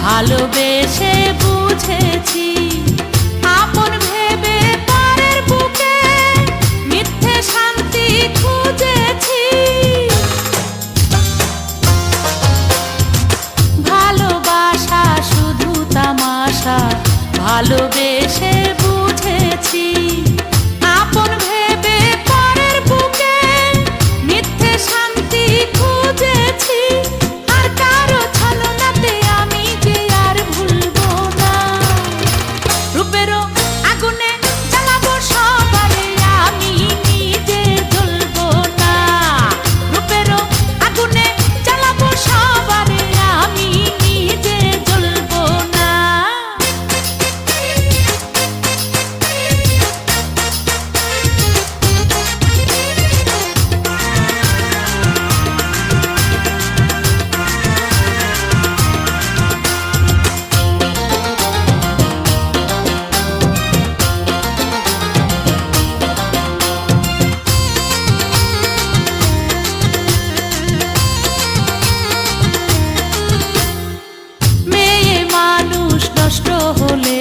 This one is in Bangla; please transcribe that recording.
ভালোবেসে বুঝেছি আপন ভেবে পরের বুকে মিথ্যে শান্তি খুঁজেছি। ভালোবাসা শুধু তামাশা, ভালোবেসে বুঝেছি আপন ভেবে পরের বুকে মিথ্যে শান্তি খুঁজেছি। আর কারো ছলনাতে আমি যে আর ভুলবো না, রূপেরও আগুনে জ্বালাবো সবারে আমি নিজে জ্বলবো না। রূপেরও আগুনে জ্বালাবো সবারে আমি নিজে জ্বলবো না। মেয়ে মানুষ নষ্ট হলে